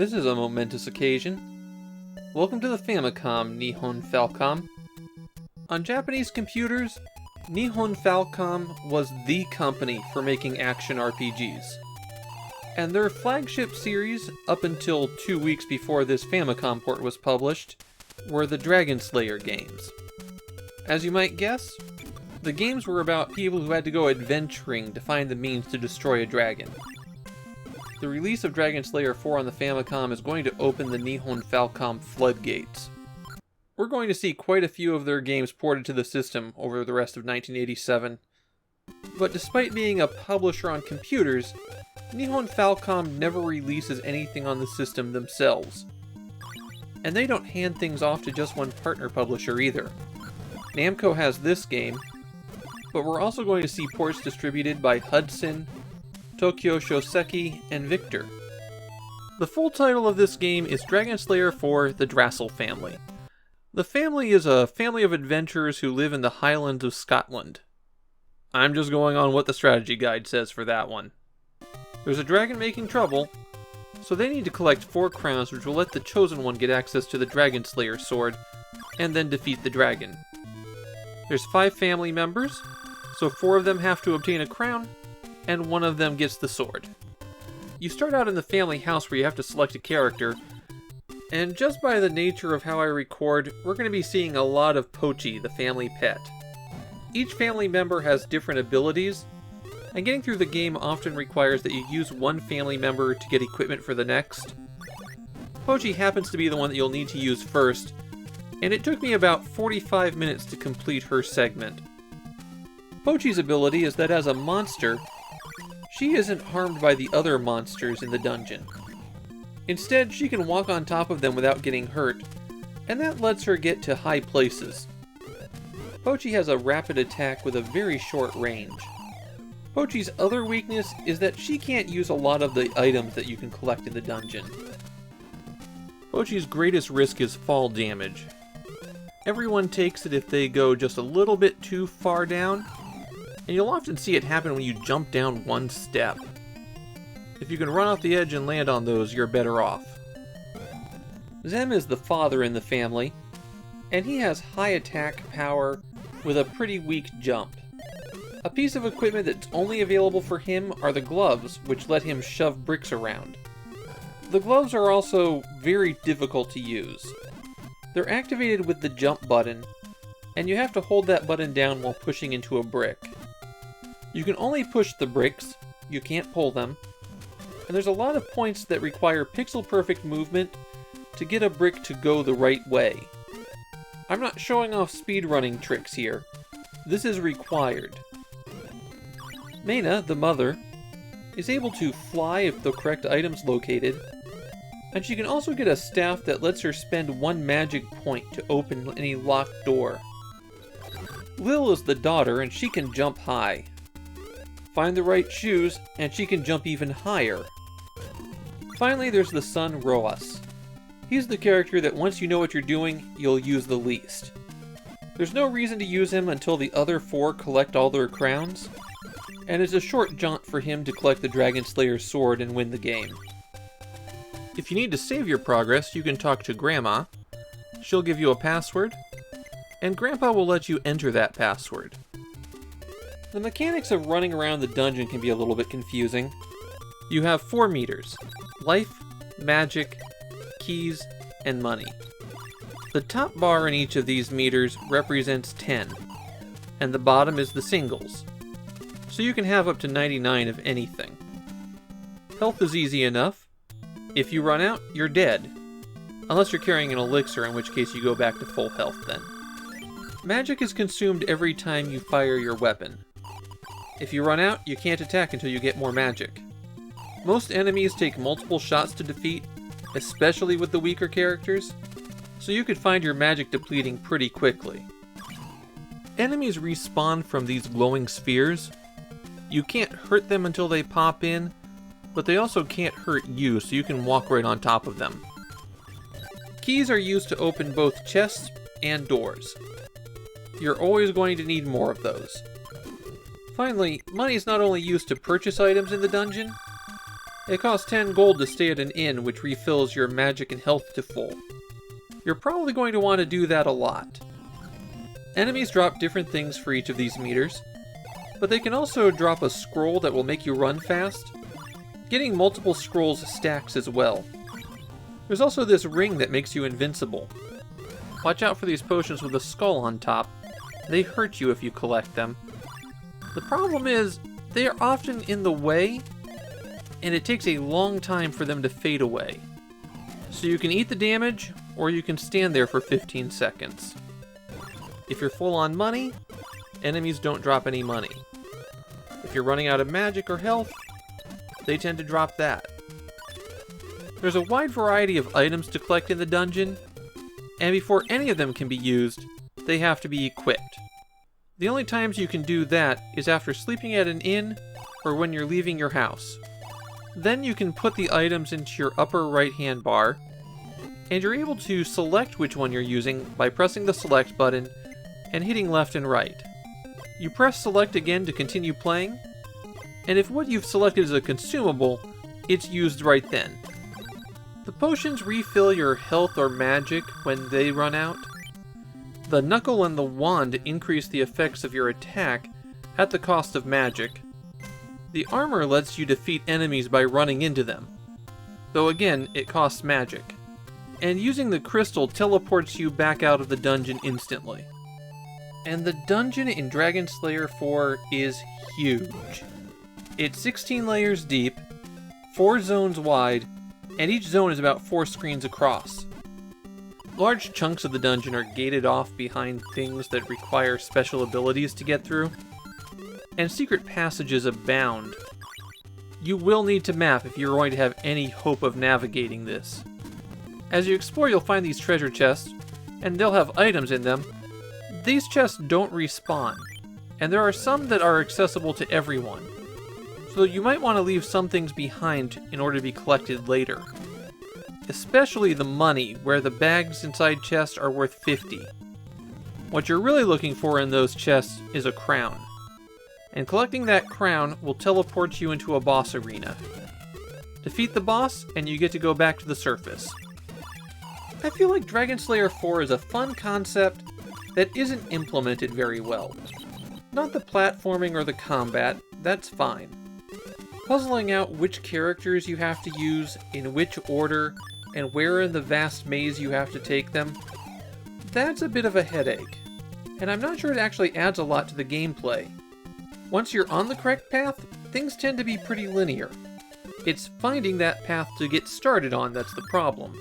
This is a momentous occasion. Welcome to the Famicom, Nihon Falcom. On Japanese computers, Nihon Falcom was the company for making action RPGs. And their flagship series, up until 2 weeks before this Famicom port was published, were the Dragon Slayer games. As you might guess, the games were about people who had to go adventuring to find the means to destroy a dragon. The release of Dragon Slayer IV on the Famicom is going to open the Nihon Falcom floodgates. We're going to see quite a few of their games ported to the system over the rest of 1987. But despite being a publisher on computers, Nihon Falcom never releases anything on the system themselves. And they don't hand things off to just one partner publisher either. Namco has this game, but we're also going to see ports distributed by Hudson, Tokyo Shoseki, and Victor. The full title of this game is Dragon Slayer IV: The Drassel Family. The family is a family of adventurers who live in the Highlands of Scotland. I'm just going on what the strategy guide says for that one. There's a dragon making trouble, so they need to collect 4 crowns which will let the Chosen One get access to the Dragon Slayer sword, and then defeat the dragon. There's 5 family members, so 4 of them have to obtain a crown, and 1 of them gets the sword. You start out in the family house where you have to select a character, and just by the nature of how I record, we're going to be seeing a lot of Pochi, the family pet. Each family member has different abilities, and getting through the game often requires that you use one family member to get equipment for the next. Pochi happens to be the one that you'll need to use first, and it took me about 45 minutes to complete her segment. Pochi's ability is that as a monster, she isn't harmed by the other monsters in the dungeon. Instead, she can walk on top of them without getting hurt, and that lets her get to high places. Pochi has a rapid attack with a very short range. Pochi's other weakness is that she can't use a lot of the items that you can collect in the dungeon. Pochi's greatest risk is fall damage. Everyone takes it if they go just a little bit too far down, and you'll often see it happen when you jump down 1 step. If you can run off the edge and land on those, you're better off. Zem is the father in the family, and he has high attack power with a pretty weak jump. A piece of equipment that's only available for him are the gloves, which let him shove bricks around. The gloves are also very difficult to use. They're activated with the jump button, and you have to hold that button down while pushing into a brick. You can only push the bricks, you can't pull them, and there's a lot of points that require pixel-perfect movement to get a brick to go the right way. I'm not showing off speedrunning tricks here. This is required. Meina, the mother, is able to fly if the correct item's located, and she can also get a staff that lets her spend 1 magic point to open any locked door. Lil is the daughter, and she can jump high. Find the right shoes, and she can jump even higher. Finally, there's the son, Roas. He's the character that once you know what you're doing, you'll use the least. There's no reason to use him until the other 4 collect all their crowns, and it's a short jaunt for him to collect the Dragon Slayer sword and win the game. If you need to save your progress, you can talk to Grandma. She'll give you a password, and Grandpa will let you enter that password. The mechanics of running around the dungeon can be a little bit confusing. You have 4 meters: life, magic, keys, and money. The top bar in each of these meters represents 10, and the bottom is the singles, so you can have up to 99 of anything. Health is easy enough. If you run out, you're dead, unless you're carrying an elixir, in which case you go back to full health then. Magic is consumed every time you fire your weapon. If you run out, you can't attack until you get more magic. Most enemies take multiple shots to defeat, especially with the weaker characters, so you could find your magic depleting pretty quickly. Enemies respawn from these glowing spheres. You can't hurt them until they pop in, but they also can't hurt you, so you can walk right on top of them. Keys are used to open both chests and doors. You're always going to need more of those. Finally, money is not only used to purchase items in the dungeon, It costs 10 gold to stay at an inn, which refills your magic and health to full. You're probably going to want to do that a lot. Enemies drop different things for each of these meters, but they can also drop a scroll that will make you run fast. Getting multiple scrolls stacks as well. There's also this ring that makes you invincible. Watch out for these potions with a skull on top. They hurt you if you collect them. The problem is, they are often in the way, and it takes a long time for them to fade away. So you can eat the damage, or you can stand there for 15 seconds. If you're full on money, enemies don't drop any money. If you're running out of magic or health, they tend to drop that. There's a wide variety of items to collect in the dungeon, and before any of them can be used, they have to be equipped. The only times you can do that is after sleeping at an inn or when you're leaving your house. Then you can put the items into your upper right-hand bar, and you're able to select which one you're using by pressing the select button and hitting left and right. You press select again to continue playing, and if what you've selected is a consumable, it's used right then. The potions refill your health or magic when they run out. The knuckle and the wand increase the effects of your attack at the cost of magic. The armor lets you defeat enemies by running into them, though again, it costs magic. And using the crystal teleports you back out of the dungeon instantly. And the dungeon in Dragon Slayer IV is huge. It's 16 layers deep, 4 zones wide, and each zone is about 4 screens across. Large chunks of the dungeon are gated off behind things that require special abilities to get through, and secret passages abound. You will need to map if you're going to have any hope of navigating this. As you explore, you'll find these treasure chests, and they'll have items in them. These chests don't respawn, and there are some that are accessible to everyone, so you might want to leave some things behind in order to be collected later. Especially the money, where the bags inside chests are worth 50. What you're really looking for in those chests is a crown, and collecting that crown will teleport you into a boss arena. Defeat the boss, and you get to go back to the surface. I feel like Dragon Slayer IV is a fun concept that isn't implemented very well. Not the platforming or the combat, that's fine. Puzzling out which characters you have to use, in which order, and where in the vast maze you have to take them, that's a bit of a headache. And I'm not sure it actually adds a lot to the gameplay. Once you're on the correct path, things tend to be pretty linear. It's finding that path to get started on that's the problem.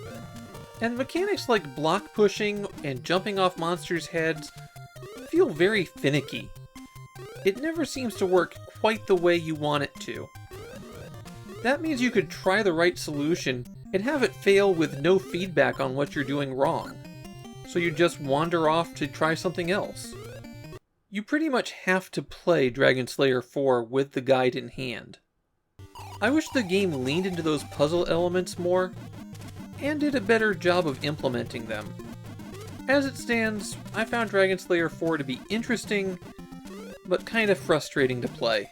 And mechanics like block pushing and jumping off monsters' heads feel very finicky. It never seems to work quite the way you want it to. That means you could try the right solution and have it fail with no feedback on what you're doing wrong. So you just wander off to try something else. You pretty much have to play Dragon Slayer IV with the guide in hand. I wish the game leaned into those puzzle elements more, and did a better job of implementing them. As it stands, I found Dragon Slayer IV to be interesting, but kind of frustrating to play.